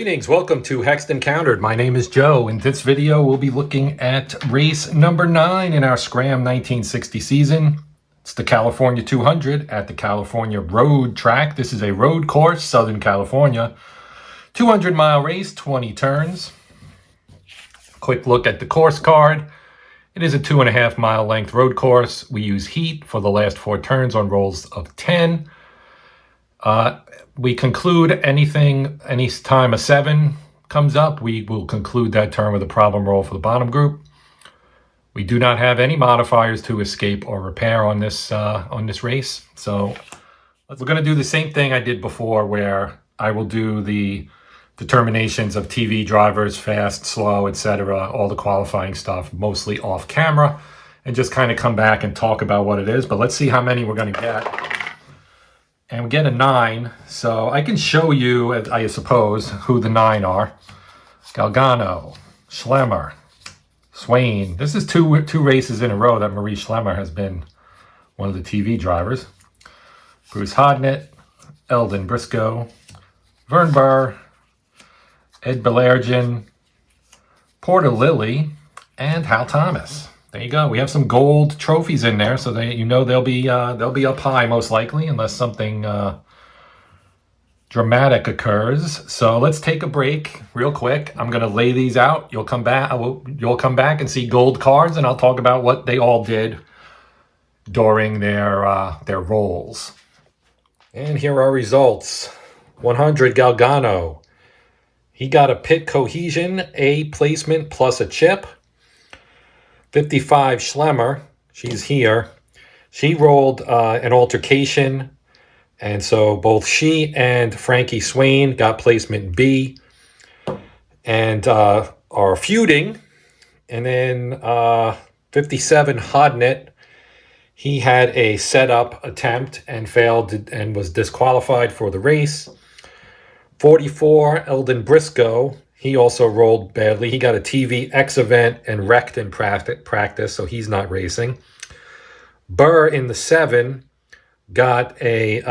Greetings, welcome to Hexed Encountered. My name is Joe. In this video, we'll be looking at race number 9 in our SCRAM 1960 season. It's the California 200 at the California Road Track. This is a road course, Southern California. 200-mile race, 20 turns. Quick look at the course card. It is a 2.5-mile length road course. We use heat for the last 4 turns on rolls of 10. We conclude any time a 7 comes up, we will conclude that turn with a problem roll for the bottom group. We do not have any modifiers to escape or repair on this race. So we're going to do the same thing I did before, where I will do the determinations of TV drivers, fast, slow, etc., all the qualifying stuff, mostly off camera, and just kind of come back and talk about what it is. But let's see how many we're going to get. And we get a 9, so I can show you, I suppose, who the 9 are. Galgano, Schlemmer, Swain. This is two races in a row that Marie Schlemmer has been one of the TV drivers. Bruce Hodnett, Eldon Briscoe, Vern Burr, Ed Belergin, Porter Lilly, and Hal Thomas. There you go. We have some gold trophies in there, so they'll be up high most likely, unless something dramatic occurs. So let's take a break real quick. I'm going to lay these out. You'll come back. You'll come back and see gold cards, and I'll talk about what they all did during their rolls. And here are results. 100 Galgano. He got a pit cohesion, A placement plus a chip. 55 Schlemmer, she's here. She rolled an altercation, and so both she and Frankie Swain got placement B and are feuding. And then 57 Hodnett, he had a setup attempt and failed and was disqualified for the race. 44 Eldon Briscoe, he also rolled badly. He got a TV X event and wrecked in practice, so he's not racing. Burr in the 7 got a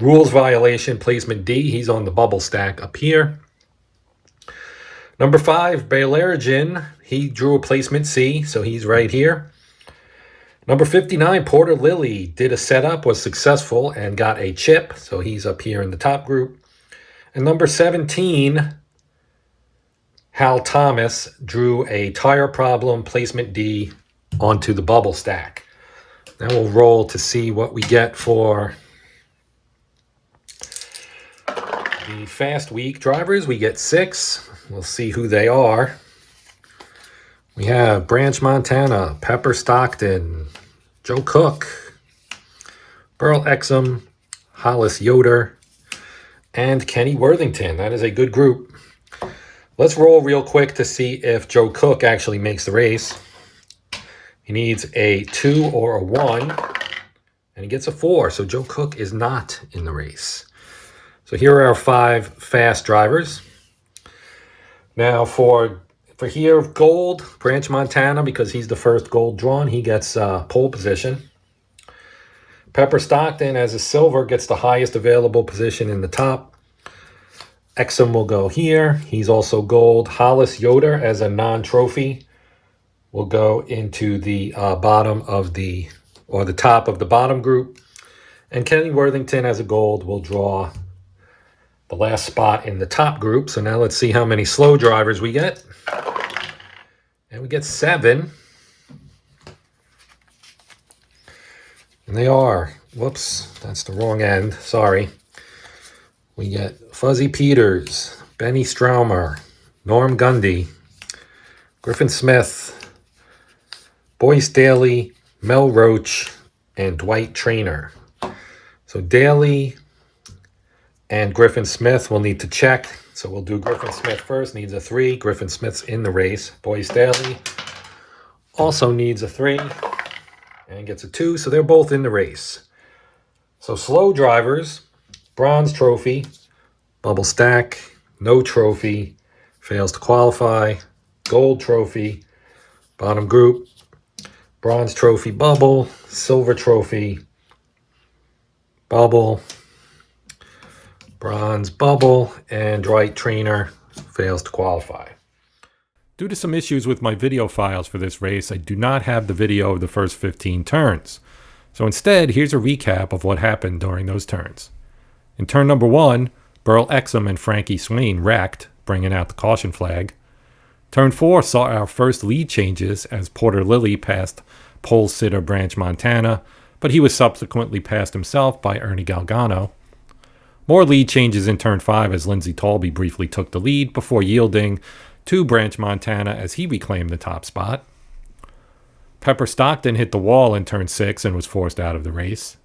rules violation, placement D. He's on the bubble stack up here. Number 5, Belergin, he drew a placement C, so he's right here. Number 59, Porter Lilly, did a setup, was successful, and got a chip, so he's up here in the top group. And number 17, Hal Thomas, drew a tire problem, placement D, onto the bubble stack. Now we'll roll to see what we get for the fast week drivers. We get 6. We'll see who they are. We have Branch Montana, Pepper Stockton, Joe Cook, Burl Exum, Hollis Yoder, and Kenny Worthington. That is a good group. Let's roll real quick to see if Joe Cook actually makes the race. He needs a 2 or a 1, and he gets a 4. So Joe Cook is not in the race. So here are our 5 fast drivers. Now for here, gold, Branch Montana, because he's the first gold drawn, he gets pole position. Pepper Stockton, as a silver, gets the highest available position in the top. Exum will go here. He's also gold. Hollis Yoder, as a non-trophy, will go into the bottom of the top of the bottom group. And Kenny Worthington, as a gold, will draw the last spot in the top group. So now let's see how many slow drivers we get. And we get 7. And they are, whoops, that's the wrong end, sorry. We get Fuzzy Peters, Benny Straumer, Norm Gundy, Griffin Smith, Boyce Daly, Mel Roach, and Dwight Traynor. So Daly and Griffin Smith will need to check. So we'll do Griffin Smith first, needs a 3. Griffin Smith's in the race. Boyce Daly also needs a 3 and gets a 2. So they're both in the race. So slow drivers, bronze trophy, bubble stack, no trophy, fails to qualify, gold trophy, bottom group, bronze trophy, bubble, silver trophy, bubble, Bronze Bubble, and Dwight Trainer fails to qualify. Due to some issues with my video files for this race, I do not have the video of the first 15 turns. So instead, here's a recap of what happened during those turns. In turn number 1, Burl Exum and Frankie Swain wrecked, bringing out the caution flag. Turn 4 saw our first lead changes as Porter Lilly passed pole sitter Branch Montana, but he was subsequently passed himself by Ernie Galgano. More lead changes in turn 5 as Lindsey Talby briefly took the lead before yielding to Branch Montana as he reclaimed the top spot. Pepper Stockton hit the wall in turn 6 and was forced out of the race.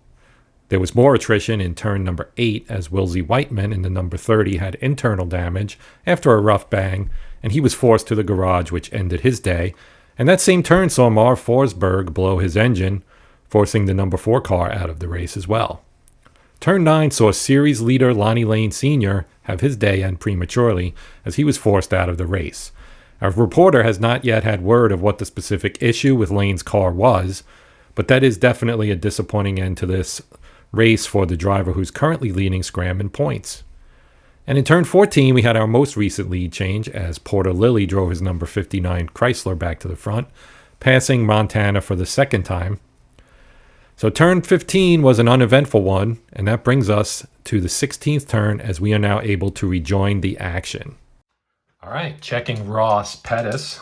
There was more attrition in turn number 8 as Wilsey Whiteman in the number 30 had internal damage after a rough bang, and he was forced to the garage, which ended his day. And that same turn saw Marv Forsberg blow his engine, forcing the number 4 car out of the race as well. Turn 9 saw series leader Lonnie Lane Sr. have his day end prematurely as he was forced out of the race. Our reporter has not yet had word of what the specific issue with Lane's car was, but that is definitely a disappointing end to this race for the driver who's currently leading SCRAM in points. And in turn 14, we had our most recent lead change as Porter Lilly drove his number 59 Chrysler back to the front, passing Montana for the second time. So turn 15 was an uneventful one, and that brings us to the 16th turn as we are now able to rejoin the action. All right, checking Ross Pettis.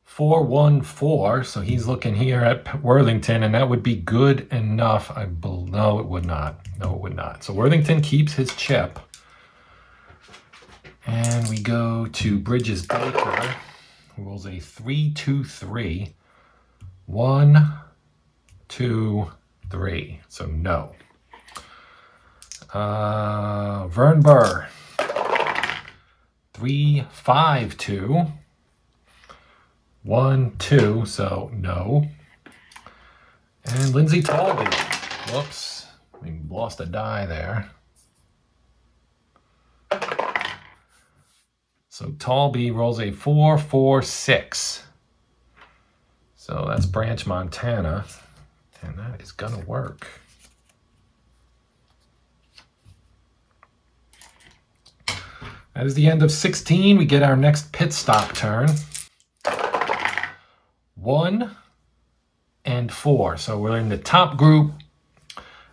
414, so he's looking here at Worthington, and that would be good enough. No, it would not. No, it would not. So Worthington keeps his chip. And we go to Bridges Baker, who rolls a 3-2-3. 1, 2, 3. So no. Vern Burr. 3-5-2. 1, 2, so no. And Lindsey Talby. Whoops. We lost a die there. So Talby rolls a 4-4-6. So that's Branch Montana. And that is going to work. That is the end of 16. We get our next pit stop turn. 1 and 4. So we're in the top group.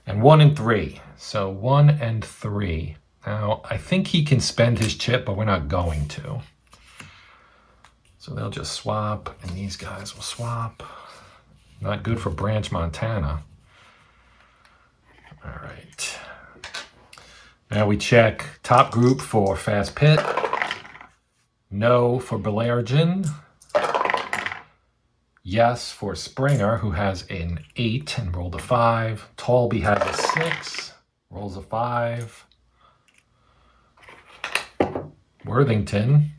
And 1 and 3. So 1 and 3. Now, I think he can spend his chip, but we're not going to. So they'll just swap, and these guys will swap. Not good for Branch Montana. All right. Now we check top group for Fast Pit. No for Belargin. Yes for Springer, who has an 8 and rolled a 5. Talby has a 6, rolls a 5. Worthington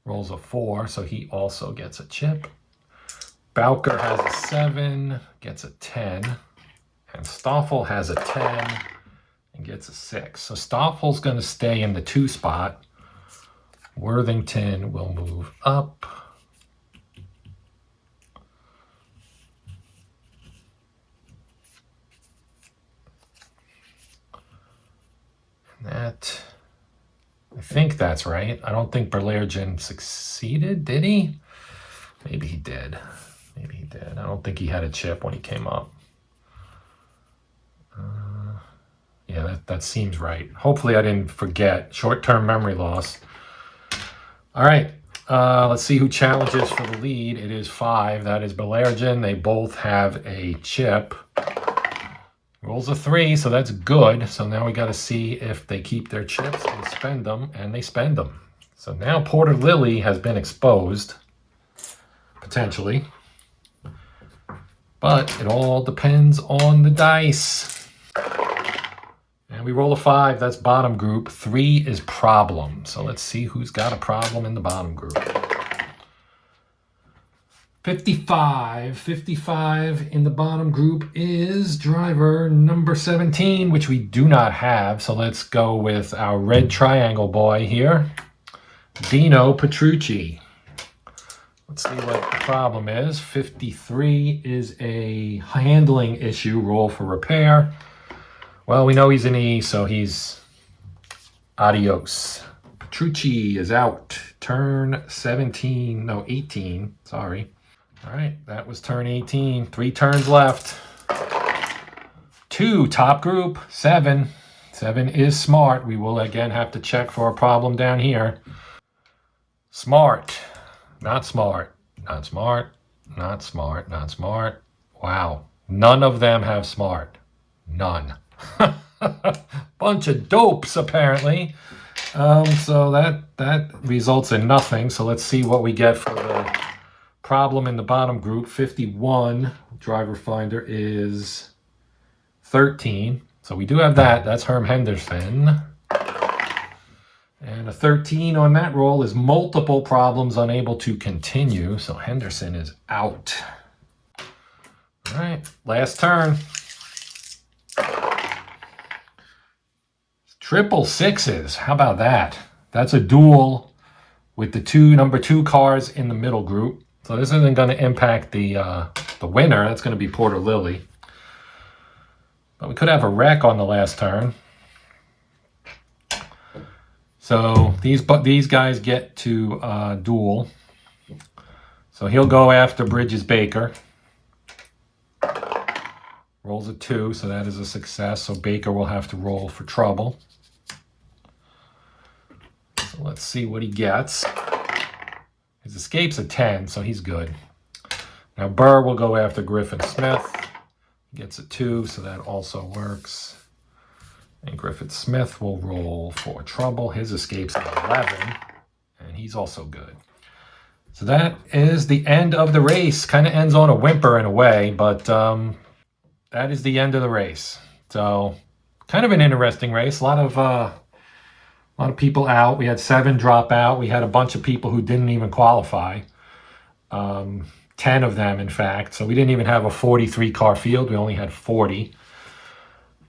rolls a 4, so he also gets a chip. Bowker has a 7, gets a 10. And Stoffel has a 10 and gets a 6. So Stoffel's going to stay in the 2 spot. Worthington will move up. That, I think that's right. I don't think Berlergen succeeded, did he? Maybe he did. Maybe he did. I don't think he had a chip when he came up. Yeah, that seems right. Hopefully I didn't forget. Short-term memory loss. All right. Let's see who challenges for the lead. It is 5. That is Belargin. They both have a chip. Rolls a 3, so that's good. So now we got to see if they keep their chips and spend them, and they spend them. So now Porter Lilly has been exposed, potentially. But it all depends on the dice. And we roll a 5, that's bottom group. 3 is problem. So let's see who's got a problem in the bottom group. 55 in the bottom group is driver number 17, which we do not have. So let's go with our red triangle boy here, Dino Petrucci. Let's see what the problem is. 53 is a handling issue, roll for repair. Well, we know he's an E, so he's adios. Petrucci is out. Turn 17, no, 18, sorry. All right, that was turn 18. 3 turns left. 2, top group, 7. 7 is smart. We will again have to check for a problem down here. Smart, not smart, not smart, not smart, not smart. Wow, none of them have smart. None. Bunch of dopes, apparently. So that results in nothing. So let's see what we get for the problem in the bottom group. 51, driver finder is 13. So we do have that. That's Herm Henderson. And a 13 on that roll is multiple problems unable to continue. So Henderson is out. All right, last turn. Triple sixes. How about that? That's a duel with the number 2 cars in the middle group. So this isn't going to impact the winner. That's going to be Porter Lily. But we could have a wreck on the last turn. So these guys get to duel. So he'll go after Bridges Baker. Rolls a 2, so that is a success. So Baker will have to roll for trouble. So let's see what he gets. His escape's a 10, so he's good. Now Burr will go after Griffin Smith. He gets a 2, so that also works. And Griffin Smith will roll for trouble. His escape's an 11, and he's also good. So that is the end of the race. Kind of ends on a whimper in a way, but that is the end of the race. So kind of an interesting race. A lot of people out. We had 7 drop out. We had a bunch of people who didn't even qualify. 10 of them, in fact. So we didn't even have a 43 car field. We only had 40.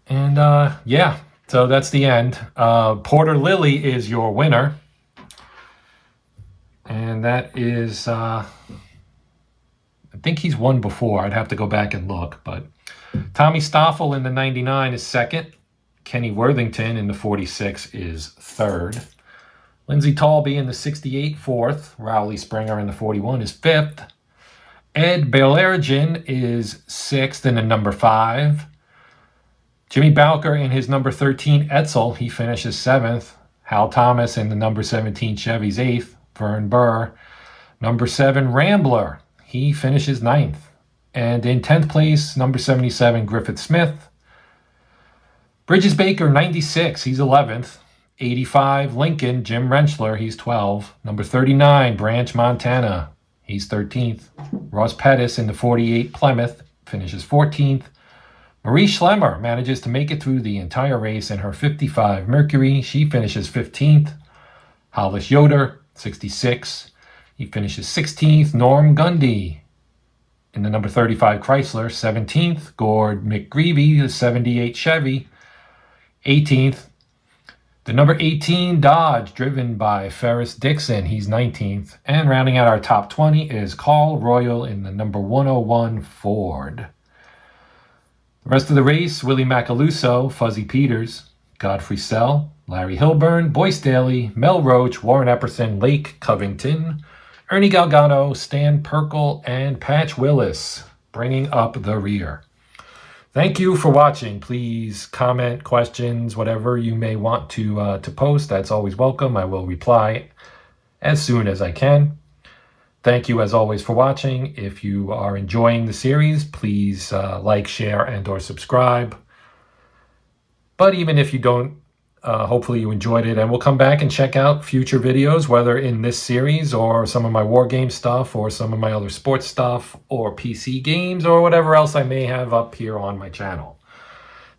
And yeah, so that's the end. Porter Lily is your winner. And that is, I think he's won before. I'd have to go back and look. But Tommy Stoffel in the 99 is second. Kenny Worthington in the 46 is third. Lindsay Talby in the 68, fourth. Rowley Springer in the 41 is fifth. Ed Bellergin is sixth in the number 5. Jimmy Bowker in his number 13 Etzel, he finishes 7th. Hal Thomas in the number 17 Chevy's 8th. Vern Burr, number 7 Rambler, he finishes 9th. And in 10th place, number 77 Griffith Smith. Bridges Baker, 96, he's 11th. 85 Lincoln, Jim Rentschler, he's 12. Number 39 Branch Montana, he's 13th. Ross Pettis in the 48 Plymouth finishes 14th. Marie Schlemmer manages to make it through the entire race in her 55 Mercury. She finishes 15th. Hollis Yoder, 66. He finishes 16th. Norm Gundy in the number 35 Chrysler, 17th. Gord McGreevy, the 78 Chevy, 18th. The number 18 Dodge, driven by Ferris Dixon, he's 19th. And rounding out our top 20 is Carl Royal in the number 101 Ford. The rest of the race, Willie Macaluso, Fuzzy Peters, Godfrey Sell, Larry Hilburn, Boyce Daly, Mel Roach, Warren Epperson, Lake Covington, Ernie Galgano, Stan Perkel, and Patch Willis, bringing up the rear. Thank you for watching. Please comment, questions, whatever you may want to post. That's always welcome. I will reply as soon as I can. Thank you, as always, for watching. If you are enjoying the series, please like, share, and or subscribe. But even if you don't, hopefully you enjoyed it, and we'll come back and check out future videos, whether in this series or some of my war game stuff or some of my other sports stuff or PC games or whatever else I may have up here on my channel.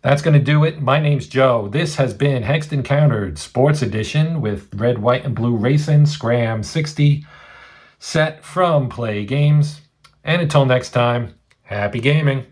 That's going to do it. My name's Joe. This has been Hexed Encountered Sports Edition with Red, White, and Blue Racin SCRAM 60 set from Plaay Games. And until next time, happy gaming.